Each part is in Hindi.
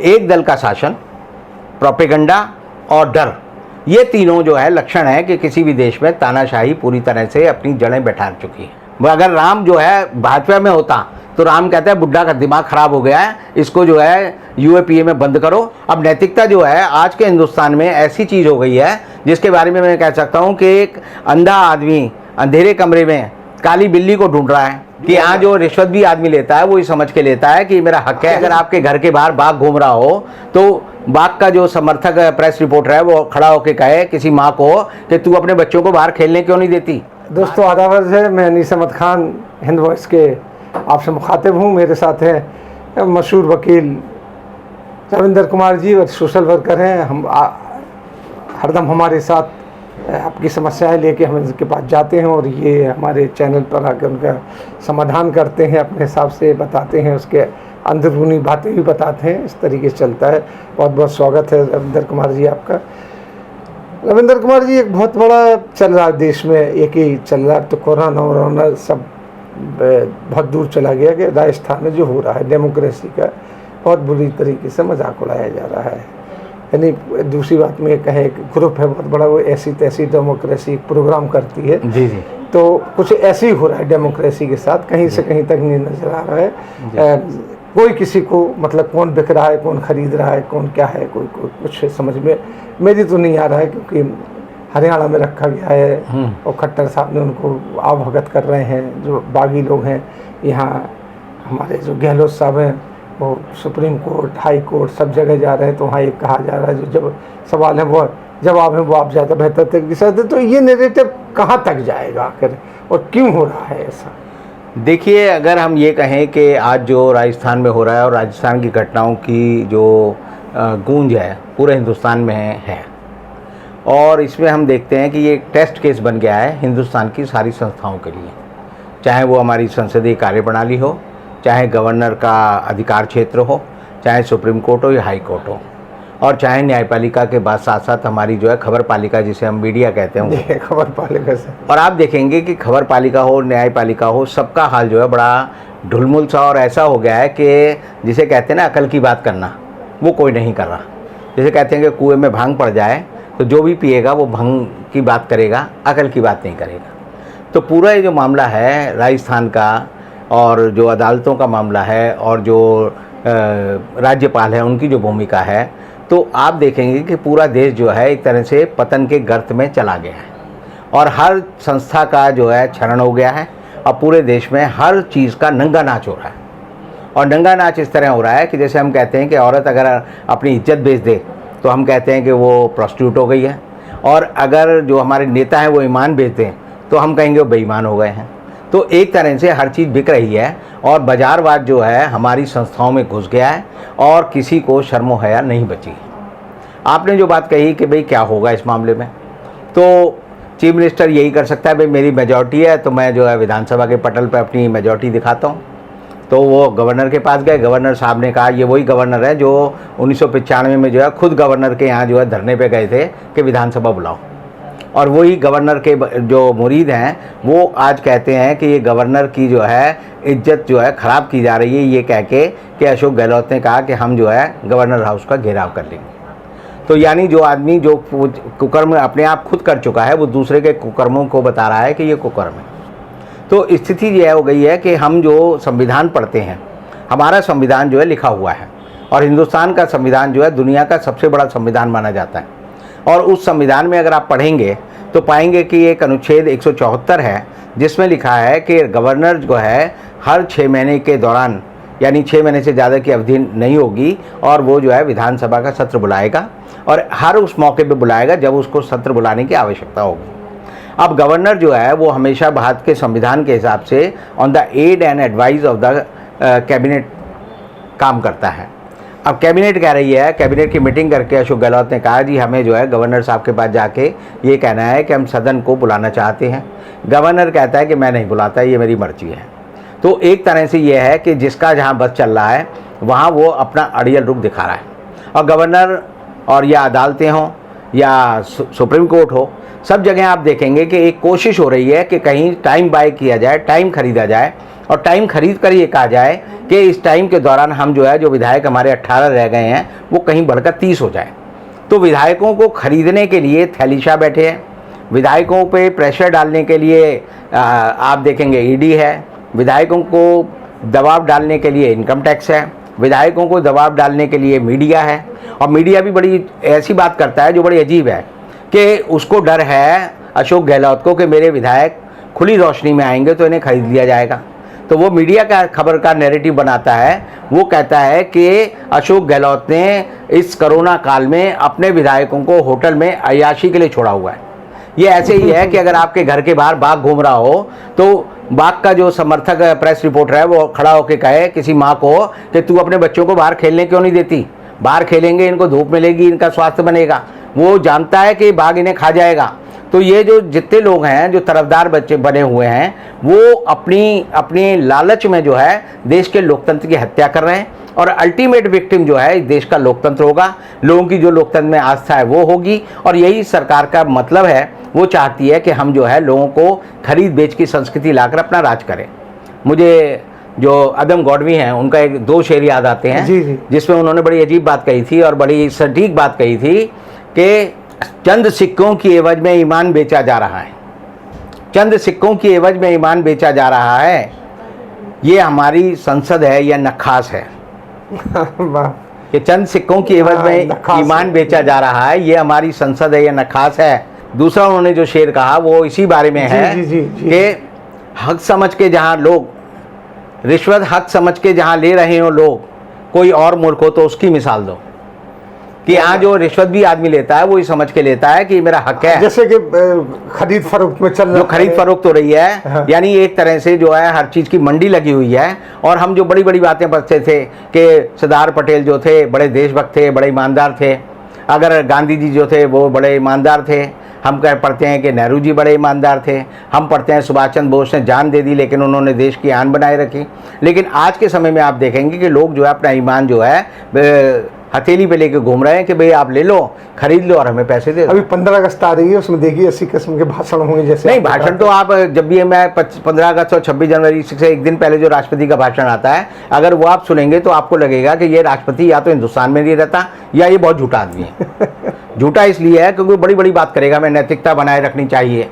एक दल का शासन, प्रोपेगेंडा और डर, ये तीनों जो है लक्षण है कि किसी भी देश में तानाशाही पूरी तरह से अपनी जड़ें बैठा चुकी है। अगर राम जो है भाजपा में होता तो राम कहता है बुड्ढा का दिमाग खराब हो गया है, इसको जो है यूएपीए में बंद करो। अब नैतिकता जो है आज के हिंदुस्तान में ऐसी चीज़ हो गई है जिसके बारे में मैं कह सकता हूँ कि एक अंधा आदमी अंधेरे कमरे में काली बिल्ली को ढूंढ रहा है कि यहाँ जो रिश्वत भी आदमी लेता है वो ये समझ के लेता है कि मेरा हक है। अगर आपके घर के बाहर बाघ घूम रहा हो तो बाघ का जो समर्थक प्रेस रिपोर्टर है वो खड़ा होकर कहे किसी माँ को कि तू अपने बच्चों को बाहर खेलने क्यों नहीं देती। दोस्तों आदाब है, मैं अनीस अहमद खान हिंद वॉइस के आपसे मुखातिब हूँ। मेरे साथ हैं मशहूर वकील रविंदर कुमार जी और सोशल वर्कर हैं। हम हरदम हमारे साथ आपकी समस्याएं लेके हम इनके पास जाते हैं और ये हमारे चैनल पर आकर उनका समाधान करते हैं, अपने हिसाब से बताते हैं, उसके अंदरूनी बातें भी बताते हैं। इस तरीके से चलता है। बहुत बहुत स्वागत है रविंदर कुमार जी आपका। रविंदर कुमार जी, एक बहुत बड़ा चल रहा है देश में, एक ही चल रहा है तो कोरोना सब बहुत दूर चला गया कि राजस्थान में जो हो रहा है डेमोक्रेसी का बहुत बुरी तरीके से मजाक उड़ाया जा रहा है। यानी दूसरी बात में कहें ग्रुप है बहुत बड़ा, वो ऐसी तैसी डेमोक्रेसी प्रोग्राम करती है। जी जी। तो कुछ ऐसे ही हो रहा है डेमोक्रेसी के साथ, कहीं से कहीं तक नहीं नजर आ रहा है। कोई किसी को मतलब कौन बिक रहा है, कौन खरीद रहा है, कौन क्या है, कोई कुछ समझ में मेरी तो नहीं आ रहा है, क्योंकि हरियाणा में रखा गया है और खट्टर साहब ने उनको अवगत कर रहे हैं। जो बागी लोग हैं यहाँ, हमारे जो गहलोत साहब हैं वो सुप्रीम कोर्ट, हाई कोर्ट सब जगह जा रहे हैं। तो वहाँ ये कहा जा रहा है जो जब सवाल है वो जवाब है वो आप ज़्यादा बेहतर तरीके से। तो ये नैरेटिव कहाँ तक जाएगा आखिर और क्यों हो रहा है ऐसा? देखिए, अगर हम ये कहें कि आज जो राजस्थान में हो रहा है और राजस्थान की घटनाओं की जो गूंज है पूरे हिंदुस्तान में है और इसमें हम देखते हैं कि ये एक टेस्ट केस बन गया है हिंदुस्तान की सारी संस्थाओं के लिए, चाहे वो हमारी संसदीय कार्यप्रणाली हो, चाहे गवर्नर का अधिकार क्षेत्र हो, चाहे सुप्रीम कोर्ट हो या हाई कोर्ट हो, और चाहे न्यायपालिका के बाद साथ साथ हमारी जो है खबर पालिका जिसे हम मीडिया कहते हैं खबर पालिका से। और आप देखेंगे कि खबर पालिका हो, न्यायपालिका हो, सबका हाल जो है बड़ा ढुलमुल सा और ऐसा हो गया है कि जिसे कहते हैं ना अकल की बात करना, वो कोई नहीं कर रहा। जैसे कहते हैं कि कुएं में भांग पड़ जाए तो जो भी पिएगा वो भांग की बात करेगा, अकल की बात नहीं करेगा। तो पूरा ये जो मामला है राजस्थान का और जो अदालतों का मामला है और जो राज्यपाल है उनकी जो भूमिका है, तो आप देखेंगे कि पूरा देश जो है एक तरह से पतन के गर्त में चला गया है और हर संस्था का जो है क्षरण हो गया है। अब पूरे देश में हर चीज़ का नंगा नाच हो रहा है और नंगा नाच इस तरह हो रहा है कि जैसे हम कहते हैं कि औरत अगर अपनी इज्जत बेच दे तो हम कहते हैं कि वो प्रोस्टिट्यूट हो गई है, और अगर जो हमारे नेता हैं वो ईमान बेच दें तो हम कहेंगे वो बेईमान हो गए हैं। तो एक तरह से हर चीज़ बिक रही है और बाजारवाद जो है हमारी संस्थाओं में घुस गया है और किसी को शर्मो हया नहीं बची। आपने जो बात कही कि भाई क्या होगा इस मामले में, तो चीफ मिनिस्टर यही कर सकता है, भाई मेरी मेजॉरिटी है तो मैं जो है विधानसभा के पटल पर अपनी मेजॉरिटी दिखाता हूँ। तो वो गवर्नर के पास गए, गवर्नर साहब ने कहा, ये वही गवर्नर है जो 1995 में जो है खुद गवर्नर के यहाँ जो है धरने पे गए थे कि विधानसभा बुलाओ, और वही गवर्नर के जो मुरीद हैं वो आज कहते हैं कि ये गवर्नर की जो है इज्जत जो है ख़राब की जा रही है, ये कह के कि अशोक गहलोत ने कहा कि हम जो है गवर्नर हाउस का घेराव कर लेंगे। तो यानी जो आदमी जो कुकर्म अपने आप खुद कर चुका है वो दूसरे के कुकर्मों को बता रहा है कि ये कुकर्म है। तो स्थिति ये हो गई है कि हम जो संविधान पढ़ते हैं, हमारा संविधान जो है लिखा हुआ है और हिंदुस्तान का संविधान जो है दुनिया का सबसे बड़ा संविधान माना जाता है। और उस संविधान में अगर आप पढ़ेंगे तो पाएंगे कि एक अनुच्छेद 174 है जिसमें लिखा है कि गवर्नर जो है हर 6 महीने के दौरान, यानी 6 महीने से ज़्यादा की अवधि नहीं होगी, और वो जो है विधानसभा का सत्र बुलाएगा और हर उस मौके पे बुलाएगा जब उसको सत्र बुलाने की आवश्यकता होगी। अब गवर्नर जो है वो हमेशा भारत के संविधान के हिसाब से on the aid and advice of the cabinet काम करता है। अब कैबिनेट कह रही है, कैबिनेट की मीटिंग करके अशोक गहलोत ने कहा जी हमें जो है गवर्नर साहब के पास जाके ये कहना है कि हम सदन को बुलाना चाहते हैं। गवर्नर कहता है कि मैं नहीं बुलाता, ये मेरी मर्जी है। तो एक तरह से ये है कि जिसका जहाँ बस चल रहा है वहाँ वो अपना अड़ियल रुख दिखा रहा है, और गवर्नर और या अदालतें हों या सुप्रीम कोर्ट हो, सब जगह आप देखेंगे कि एक कोशिश हो रही है कि कहीं टाइम बाय किया जाए, टाइम खरीदा जाए, और टाइम खरीद कर ये कहा जाए कि इस टाइम के दौरान हम जो है, जो विधायक हमारे 18 रह गए हैं वो कहीं बढ़कर 30 हो जाए। तो विधायकों को खरीदने के लिए थैलीशाह बैठे हैं, विधायकों पे प्रेशर डालने के लिए आप देखेंगे ईडी है, विधायकों को दबाव डालने के लिए इनकम टैक्स है, विधायकों को दबाव डालने के लिए मीडिया है। और मीडिया भी बड़ी ऐसी बात करता है जो बड़ी अजीब है कि उसको डर है अशोक गहलोत को कि मेरे विधायक खुली रोशनी में आएंगे तो इन्हें खरीद लिया जाएगा। तो वो मीडिया का खबर का नैरेटिव बनाता है, वो कहता है कि अशोक गहलोत ने इस कोरोना काल में अपने विधायकों को होटल में अय्याशी के लिए छोड़ा हुआ है। ये ऐसे ही है कि अगर आपके घर के बाहर बाघ घूम रहा हो तो बाघ का जो समर्थक प्रेस रिपोर्टर है वो खड़ा होकर कहे किसी माँ को कि तू अपने बच्चों को बाहर खेलने क्यों नहीं देती, बाहर खेलेंगे इनको धूप मिलेगी, इनका स्वास्थ्य बनेगा। वो जानता है कि बाघ इन्हें खा जाएगा। तो ये जो जितने लोग हैं जो तरफदार बच्चे बने हुए हैं वो अपनी लालच में जो है देश के लोकतंत्र की हत्या कर रहे हैं, और अल्टीमेट विक्टिम जो है देश का लोकतंत्र होगा। लोगों की जो लोकतंत्र में आस्था है वो होगी, और यही सरकार का मतलब है। वो चाहती है कि हम जो है लोगों को खरीद बेच की संस्कृति लाकर अपना राज करें। मुझे जो अदम गौडवी हैं उनका एक 2 शेर याद आते हैं, जी जी। जिसमें उन्होंने बड़ी अजीब बात कही थी और बड़ी सटीक बात कही थी कि चंद सिक्कों की एवज में ईमान बेचा जा रहा है, चंद सिक्कों की एवज में ईमान बेचा जा रहा है। ये हमारी संसद है या नखास है कि चंद सिक्कों की एवज में ईमान बेचा जा रहा है, ये हमारी संसद है या नखास है। दूसरा उन्होंने जो शेर कहा वो इसी बारे में है कि हक समझ के जहाँ लोग रिश्वत हक समझ के जहाँ ले रहे हो लोग, कोई और मुल्क हो तो उसकी मिसाल दो कि यहाँ जो रिश्वत भी आदमी लेता है वो ये समझ के लेता है कि मेरा हक है। जैसे कि खरीद फरोख्त में चल रहा जो खरीद फरोख्त हो रही है, हाँ। यानी एक तरह से जो है हर चीज़ की मंडी लगी हुई है। और हम जो बड़ी बड़ी बातें पढ़ते थे कि सरदार पटेल जो थे बड़े देशभक्त थे, बड़े ईमानदार थे, अगर गांधी जी जो थे वो बड़े ईमानदार थे, हम पढ़ते हैं कि नेहरू जी बड़े ईमानदार थे, हम पढ़ते हैं सुभाष चंद्र बोस ने जान दे दी लेकिन उन्होंने देश की आन बनाए रखी। लेकिन आज के समय में आप देखेंगे कि लोग जो है अपना ईमान जो है हथेली पे लेके घूम रहे हैं कि भाई आप ले लो, खरीद लो और हमें पैसे दे दो। अभी 15 अगस्त आ रही है, उसमें देखिए 80 किस्म के भाषण होंगे। जैसे नहीं, भाषण तो आप जब भी मैं 15 अगस्त और 26 जनवरी से एक दिन पहले जो राष्ट्रपति का भाषण आता है, अगर वो आप सुनेंगे तो आपको लगेगा कि ये राष्ट्रपति या तो हिंदुस्तान में नहीं रहता या ये बहुत झूठा आदमी है। झूठा इसलिए है क्योंकि बड़ी बड़ी बात करेगा, मैं नैतिकता बनाए रखनी चाहिए।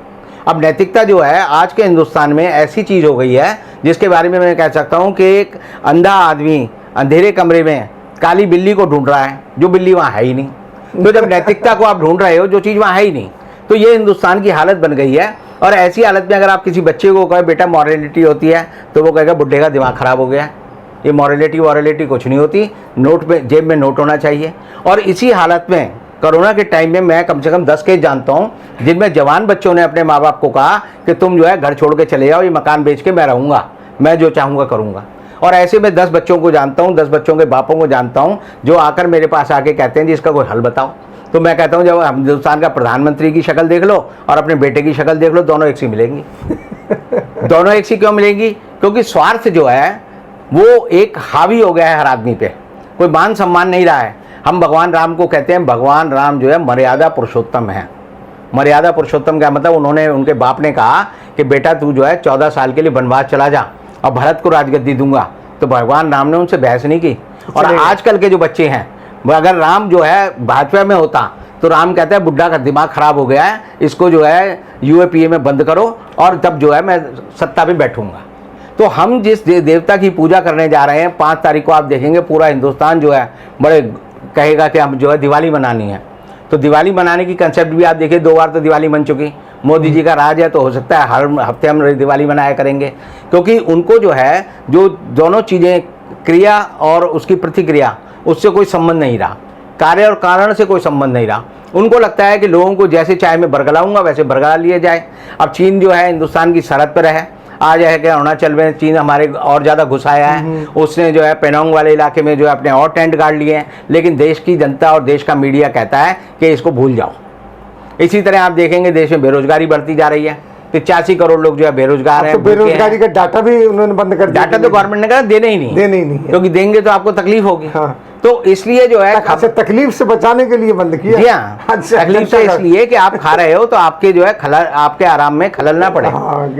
अब नैतिकता जो है आज के हिंदुस्तान में ऐसी चीज़ हो गई है जिसके बारे में मैं कह सकता हूँ कि एक अंधा आदमी अंधेरे कमरे में काली बिल्ली को ढूंढ रहा है जो बिल्ली वहाँ है ही नहीं। तो जब नैतिकता को आप ढूंढ रहे हो जो चीज़ वहाँ है ही नहीं, तो ये हिंदुस्तान की हालत बन गई है। और ऐसी हालत में अगर आप किसी बच्चे को कहे बेटा मॉरलिटी होती है तो वो कहेगा बुढ़े का दिमाग ख़राब हो गया। ये मॉरलिटी कुछ नहीं होती, नोट में जेब में नोट होना चाहिए। और इसी हालत में कोरोना के टाइम में मैं कम से कम 10 केस जानता हूँ जिनमें जवान बच्चों ने अपने माँ बाप को कहा कि तुम जो है घर छोड़ के चले जाओ, ये मकान बेच के मैं रहूँगा, मैं जो चाहूँगा करूँगा। और ऐसे में 10 बच्चों को जानता हूँ, 10 बच्चों के बापों को जानता हूँ जो आकर मेरे पास आके कहते हैं जी इसका कोई हल बताओ। तो मैं कहता हूँ जब हिंदुस्तान का प्रधानमंत्री की शक्ल देख लो और अपने बेटे की शक्ल देख लो, दोनों एक सी मिलेंगी। दोनों एक सी क्यों मिलेंगी? क्योंकि स्वार्थ जो है वो एक हावी हो गया है हर आदमी पे, कोई मान सम्मान नहीं रहा है। हम भगवान राम को कहते हैं भगवान राम जो है मर्यादा पुरुषोत्तम है। मर्यादा पुरुषोत्तम का मतलब उन्होंने उनके बाप ने कहा कि बेटा तू जो है 14 साल के लिए वनवास चला जा और भरत को राजगद्दी दूंगा, तो भगवान राम ने उनसे बहस नहीं की। और आजकल के जो बच्चे हैं, अगर राम जो है भाजपा में होता तो राम कहता है बुढ़ा का दिमाग खराब हो गया है, इसको जो है यूएपीए में बंद करो और तब जो है मैं सत्ता पे बैठूंगा। तो हम जिस देवता की पूजा करने जा रहे हैं 5 तारीख को आप देखेंगे पूरा हिंदुस्तान जो है बड़े कहेगा कि हम जो है दिवाली मनानी है। तो दिवाली मनाने की कंसेप्ट भी आप देखिए 2 बार तो दिवाली बन चुकी। मोदी जी का राज है तो हो सकता है हर हफ्ते हम दिवाली मनाया करेंगे, क्योंकि उनको जो है जो दोनों चीज़ें क्रिया और उसकी प्रतिक्रिया उससे कोई संबंध नहीं रहा, कार्य और कारण से कोई संबंध नहीं रहा। उनको लगता है कि लोगों को जैसे चाहे मैं बरगलाऊंगा वैसे बरगला लिया जाए। अब चीन जो है हिंदुस्तान की सरहद पर है, आज है कि अरुणाचल में चीन हमारे और ज़्यादा घुसाया है, उसने जो है पेनोंग वाले इलाके में जो है अपने और टेंट गाड़ लिए हैं। लेकिन देश की जनता और देश का मीडिया कहता है कि इसको भूल जाओ। इसी तरह आप देखेंगे देश में बेरोजगारी बढ़ती जा रही है, 85 करोड़ लोग जो है बेरोजगार हैं। तो बेरोजगारी का डाटा भी उन्होंने बंद कर दिया। डाटा तो गवर्नमेंट ने कहा देने ही नहीं, देने ही नहीं, क्योंकि देंगे तो आपको तकलीफ होगी। हाँ। तो इसलिए जो है अच्छा, तकलीफ से बचाने के लिए बंद किया। जी हाँ, अच्छा, तकलीफ से इसलिए कि आप खा रहे हो तो आपके जो है खलल, आपके आराम में खलल ना पड़े।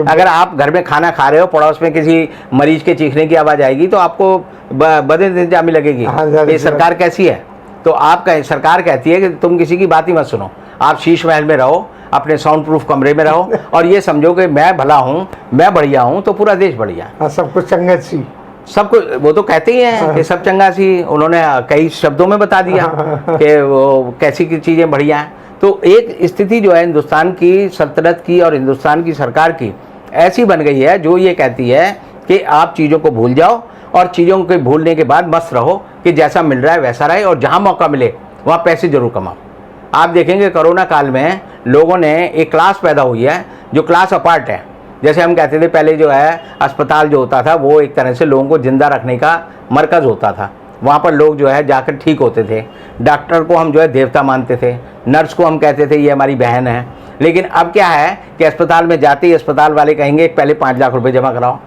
अगर आप घर में खाना खा रहे हो, पड़ोस में किसी मरीज के चीखने की आवाज़ आएगी तो आपको बदइंतजामी लगेगी। ये सरकार कैसी है? तो आप सरकार कहती है कि तुम किसी की बात ही मत सुनो, आप शीश महल में रहो, अपने साउंड प्रूफ कमरे में रहो और ये समझो कि मैं भला हूँ, मैं बढ़िया हूँ तो पूरा देश बढ़िया। हाँ, सब कुछ चंगा सी, सब कुछ वो तो कहते ही हैं कि सब चंगा सी। उन्होंने कई शब्दों में बता दिया कि वो कैसी की चीज़ें बढ़िया हैं। तो एक स्थिति जो है हिंदुस्तान की सल्तनत की और हिंदुस्तान की सरकार की ऐसी बन गई है जो ये कहती है कि आप चीज़ों को भूल जाओ और चीज़ों को भूलने के बाद मस्त रहो कि जैसा मिल रहा है वैसा रहे और जहाँ मौका मिले वहाँ पैसे जरूर कमाओ। आप देखेंगे कोरोना काल में लोगों ने एक क्लास पैदा हुई है जो क्लास अपार्ट है। जैसे हम कहते थे पहले जो है अस्पताल जो होता था वो एक तरह से लोगों को जिंदा रखने का मरकज़ होता था, वहाँ पर लोग जो है जाकर ठीक होते थे। डॉक्टर को हम जो है देवता मानते थे, नर्स को हम कहते थे ये हमारी बहन है। लेकिन अब क्या है कि अस्पताल में जाते ही अस्पताल वाले कहेंगे पहले 5 लाख रुपए जमा कराओ,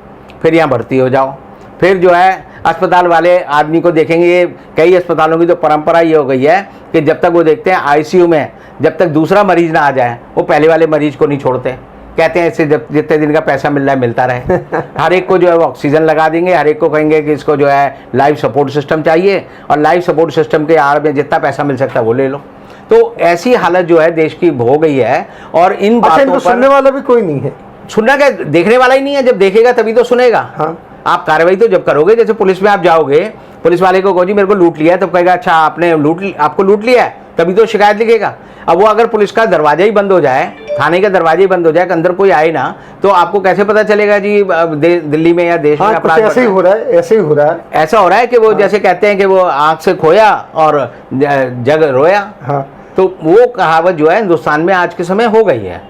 फिर यहाँ भर्ती हो जाओ। फिर जो है अस्पताल वाले आदमी को देखेंगे, कई अस्पतालों की तो परंपरा ये हो गई है कि जब तक वो देखते हैं आईसीयू में जब तक दूसरा मरीज ना आ जाए वो पहले वाले मरीज को नहीं छोड़ते। कहते हैं इससे जब जितने दिन का पैसा मिल रहा है मिलता रहे। हर एक को जो है वो ऑक्सीजन लगा देंगे, हर एक को कहेंगे कि इसको जो है लाइफ सपोर्ट सिस्टम चाहिए और लाइफ सपोर्ट सिस्टम के आड़ में जितना पैसा मिल सकता है वो ले लो। तो ऐसी हालत जो है देश की हो गई है और इन बातों पर सुनने वाला भी कोई नहीं है, सुनना क्या, देखने वाला ही नहीं है। जब देखेगा तभी तो सुनेगा। हाँ। आप कार्रवाई तो जब करोगे, जैसे पुलिस में आप जाओगे, पुलिस वाले को कहो जी मेरे को लूट लिया है, तब कहेगा अच्छा आपने आपको लूट लिया है, तभी तो शिकायत लिखेगा। अब वो अगर पुलिस का दरवाजा ही बंद हो जाए, थाने का दरवाजा ही बंद हो जाए कि अंदर कोई आए ना, तो आपको कैसे पता चलेगा जी दिल्ली में या देश में अपराध ऐसे ही हो रहा है, ऐसे ही हो रहा है। ऐसा हो रहा है कि वो जैसे कहते हैं कि वो आंख से खोया और जग रोया। हाँ। तो वो कहावत जो है हिंदुस्तान में आज के समय हो गई है।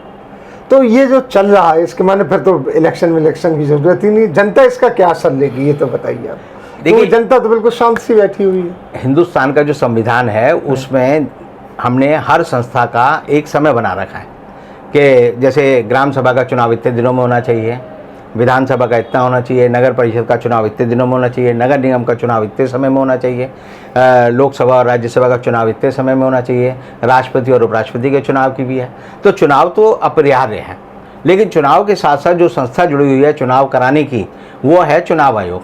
तो ये जो चल रहा है इसके माने फिर तो इलेक्शन की जरूरत ही नहीं। जनता इसका क्या असर लेगी ये तो बताइए आप। देखिए, जनता तो बिल्कुल शांत सी बैठी हुई है। हिंदुस्तान का जो संविधान है उसमें हमने हर संस्था का एक समय बना रखा है कि जैसे ग्राम सभा का चुनाव इतने दिनों में होना चाहिए, विधानसभा का इतना होना चाहिए, नगर परिषद का चुनाव इतने दिनों में होना चाहिए, नगर निगम का चुनाव इतने समय में होना चाहिए, लोकसभा और राज्यसभा का चुनाव इतने समय में होना चाहिए, राष्ट्रपति और उपराष्ट्रपति के चुनाव की भी है। तो चुनाव तो अपरिहार्य है, लेकिन चुनाव के साथ साथ जो संस्था जुड़ी हुई है चुनाव कराने की वो है चुनाव आयोग।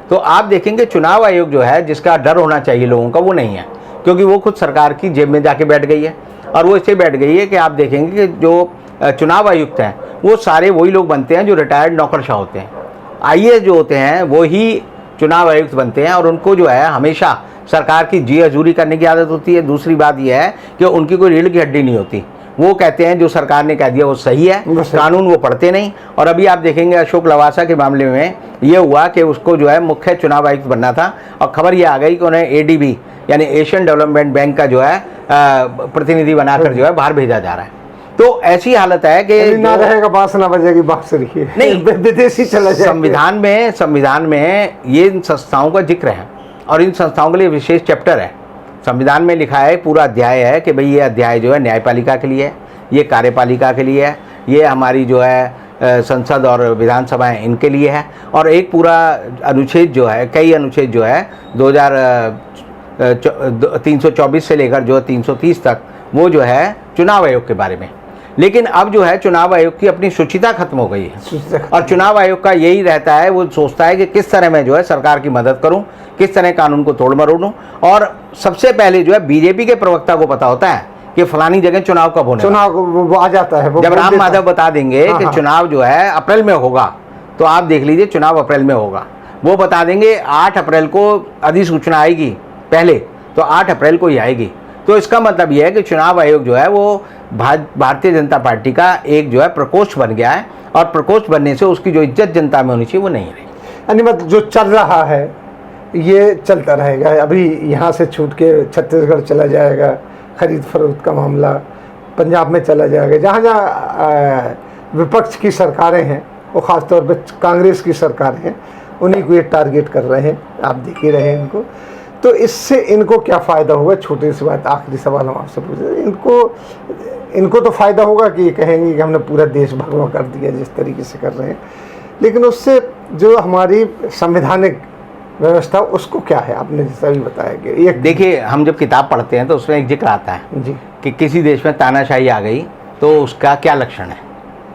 तो आप देखेंगे चुनाव आयोग जो है जिसका डर होना चाहिए लोगों का वो नहीं है, क्योंकि वो खुद सरकार की जेब में जाके बैठ गई है। और वो इससे बैठ गई है कि आप देखेंगे कि जो चुनाव आयुक्त हैं वो सारे वही लोग बनते हैं जो रिटायर्ड नौकरशाह होते हैं। आईएएस जो होते हैं वो ही चुनाव आयुक्त बनते हैं और उनको जो है हमेशा सरकार की जी हजूरी करने की आदत होती है। दूसरी बात यह है कि उनकी कोई रीढ़ की हड्डी नहीं होती, वो कहते हैं जो सरकार ने कह दिया वो सही है, कानून वो पढ़ते नहीं। और अभी आप देखेंगे अशोक लवासा के मामले में ये हुआ कि उसको जो है मुख्य चुनाव आयुक्त बनना था और खबर ये आ गई कि उन्हें एडीबी यानी एशियन डेवलपमेंट बैंक का जो है प्रतिनिधि बनाकर जो है बाहर भेजा जा रहा है। तो ऐसी हालत है कि ना रहेगा बांस ना बजेगी बांसुरी, नहीं विदेशी चला जाए। संविधान में ये इन संस्थाओं का जिक्र है और इन संस्थाओं के लिए विशेष चैप्टर है। संविधान में लिखा है, पूरा अध्याय है कि भाई ये अध्याय जो है न्यायपालिका के लिए है, ये कार्यपालिका के लिए है, ये हमारी जो है संसद और विधानसभाएं इनके लिए है। और एक पूरा अनुच्छेद जो है, कई अनुच्छेद जो है 324 से लेकर जो 330 तक वो जो है चुनाव आयोग के बारे में। लेकिन अब जो है चुनाव आयोग की अपनी शुचिता खत्म हो गई है और चुनाव आयोग का यही रहता है, वो सोचता है कि किस तरह मैं जो है सरकार की मदद करूं, किस तरह कानून को तोड़ मरोड़ूं। और सबसे पहले जो है बीजेपी के प्रवक्ता को पता होता है कि फलानी जगह चुनाव कब होने, चुनाव आ जाता है। जब राम माधव बता देंगे कि चुनाव जो है अप्रैल में होगा, तो आप देख लीजिए चुनाव अप्रैल में होगा। वो बता देंगे 8 अप्रैल को अधिसूचना आएगी पहले, तो 8 अप्रैल को ही आएगी। तो इसका मतलब यह है कि चुनाव आयोग जो है वो भारतीय जनता पार्टी का एक जो है प्रकोष्ठ बन गया है और प्रकोष्ठ बनने से उसकी जो इज्जत जनता में होनी चाहिए वो नहीं रही। यानी मतलब जो चल रहा है ये चलता रहेगा। अभी यहाँ से छूट के छत्तीसगढ़ चला जाएगा, खरीद फरोख्त का मामला पंजाब में चला जाएगा। जहाँ जहाँ विपक्ष की सरकारें हैं वो ख़ासतौर पर कांग्रेस की सरकारें हैं, उन्हीं को ये टारगेट कर रहे हैं। आप देख ही रहे हैं इनको। तो इससे इनको क्या फ़ायदा होगा? छोटी सी बात, आखिरी सवाल हम आपसे पूछ रहे हैं। इनको तो फ़ायदा होगा कि ये कहेंगे कि हमने पूरा देश भगवा कर दिया जिस तरीके से कर रहे हैं, लेकिन उससे जो हमारी संवैधानिक व्यवस्था उसको क्या है, आपने जैसा भी बताया कि एक देखिए, हम जब किताब पढ़ते हैं तो उसमें एक जिक्र आता है जी कि किसी देश में तानाशाही आ गई तो उसका क्या लक्षण है।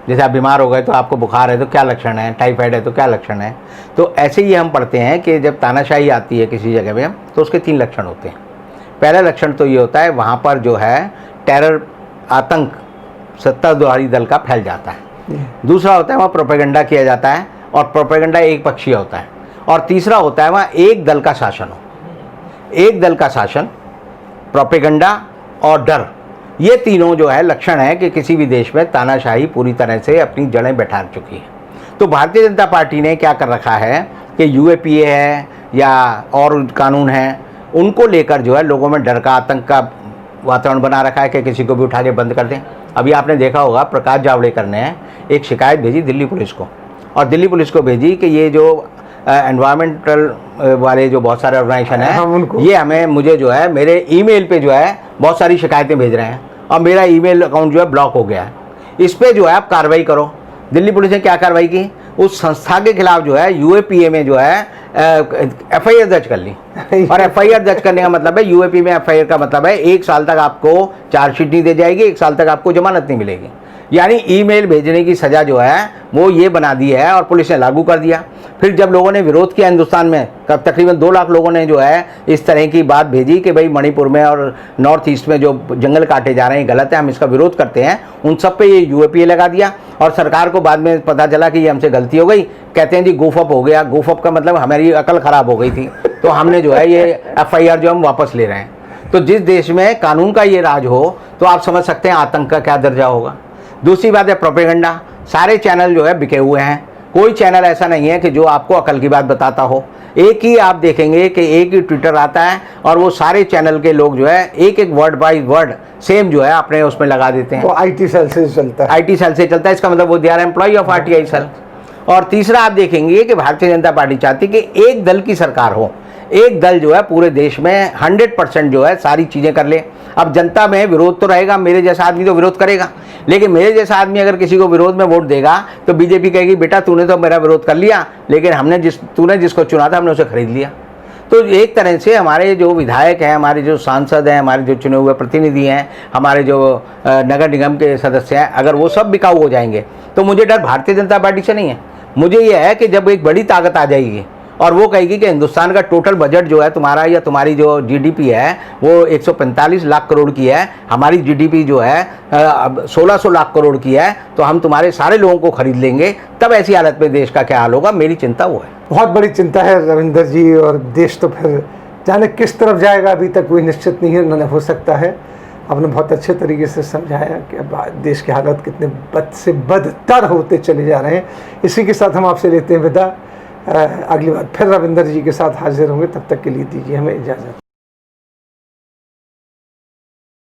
जैसे आप बीमार हो गए तो आपको बुखार है तो क्या लक्षण है, टाइफाइड है तो क्या लक्षण है। तो ऐसे ही हम पढ़ते हैं कि जब तानाशाही आती है किसी जगह में तो उसके 3 लक्षण होते हैं। पहला लक्षण तो ये होता है वहाँ पर जो है टेरर, आतंक सत्ताधारी दल का फैल जाता है। दूसरा होता है वहाँ प्रोपेगेंडा किया जाता है और प्रोपेगेंडा एक पक्षीय होता है। और तीसरा होता है वहाँ एक दल का शासन हो। एक दल का शासन, प्रोपेगेंडा और डर, ये तीनों जो है लक्षण है कि किसी भी देश में तानाशाही पूरी तरह से अपनी जड़ें बैठा चुकी है। तो भारतीय जनता पार्टी ने क्या कर रखा है कि यूएपीए है या और कानून है, उनको लेकर जो है लोगों में डर का, आतंक का वातावरण बना रखा है कि किसी को भी उठा के बंद कर दें। अभी आपने देखा होगा प्रकाश जावड़ेकर ने एक शिकायत भेजी दिल्ली पुलिस को, और दिल्ली पुलिस को भेजी कि ये जो एनवायरमेंटल वाले जो बहुत सारे ऑर्गेनाइजेशन हैं, ये मुझे जो है मेरे ईमेल पे जो है बहुत सारी शिकायतें भेज रहे हैं और मेरा ईमेल अकाउंट जो है ब्लॉक हो गया है। इस पे जो है आप कार्रवाई करो। दिल्ली पुलिस ने क्या कार्रवाई की, उस संस्था के खिलाफ जो है यूएपीए में जो है एफआईआर दर्ज कर ली। और एफआईआर दर्ज करने का मतलब है, यूएपी में एफआईआर का मतलब है 1 साल तक आपको चार्जशीट नहीं दी जाएगी, 1 साल तक आपको जमानत नहीं मिलेगी। यानी ईमेल भेजने की सज़ा जो है वो ये बना दी है और पुलिस ने लागू कर दिया। फिर जब लोगों ने विरोध किया हिंदुस्तान में, तकरीबन 2 लाख लोगों ने जो है इस तरह की बात भेजी कि भाई मणिपुर में और नॉर्थ ईस्ट में जो जंगल काटे जा रहे हैं गलत है, हम इसका विरोध करते हैं, उन सब पे ये यूएपीए लगा दिया। और सरकार को बाद में पता चला कि ये हमसे गलती हो गई, कहते हैं जी गोफअप हो गया। गोफअप का मतलब हमारी अकल ख़राब हो गई थी, तो हमने जो है ये एफआईआर जो हम वापस ले रहे हैं। तो जिस देश में कानून का ये राज हो तो आप समझ सकते हैं आतंक का क्या दर्जा होगा। दूसरी बात है प्रोपेगेंडा। सारे चैनल जो है बिके हुए हैं, कोई चैनल ऐसा नहीं है कि जो आपको अकल की बात बताता हो। एक ही आप देखेंगे कि एक ही ट्विटर आता है और वो सारे चैनल के लोग जो है एक एक वर्ड बाय वर्ड सेम जो है अपने उसमें लगा देते हैं। वो आईटी सेल से चलता है, आईटी सेल से चलता है, इसका मतलब वो they are employ of RTI cell. और तीसरा आप देखेंगे कि भारतीय जनता पार्टी चाहती है कि एक दल की सरकार हो, एक दल जो है पूरे देश में 100% जो है सारी चीज़ें कर ले। अब जनता में विरोध तो रहेगा, मेरे जैसा आदमी तो विरोध करेगा, लेकिन मेरे जैसा आदमी अगर किसी को विरोध में वोट देगा तो बीजेपी कहेगी बेटा तूने तो मेरा विरोध कर लिया, लेकिन तूने जिसको चुना था हमने उसे खरीद लिया। तो एक तरह से हमारे जो विधायक हैं, हमारे जो सांसद हैं, हमारे जो चुने हुए प्रतिनिधि हैं, हमारे जो नगर निगम के सदस्य हैं, अगर वो सब बिकाऊ हो जाएंगे तो मुझे डर भारतीय जनता पार्टी से नहीं है। मुझे ये है कि जब एक बड़ी ताकत आ जाएगी और वो कहेगी कि हिंदुस्तान का टोटल बजट जो है तुम्हारा या तुम्हारी जो जीडीपी है वो 145 लाख करोड़ की है, हमारी जीडीपी जो है 1600 लाख करोड़ की है, तो हम तुम्हारे सारे लोगों को खरीद लेंगे, तब ऐसी हालत में देश का क्या हाल होगा, मेरी चिंता वो है। बहुत बड़ी चिंता है रविंदर जी। और देश तो फिर जाने किस तरफ जाएगा, अभी तक कोई निश्चित नहीं है, न हो सकता है। आपने बहुत अच्छे तरीके से समझाया कि अब देश के हालात कितने बद से बदतर होते चले जा रहे हैं। इसी के साथ हम आपसे लेते हैं विदा। अगली बार फिर रविंदर जी के साथ हाजिर होंगे, तब तक के लिए दीजिए हमें इजाज़त।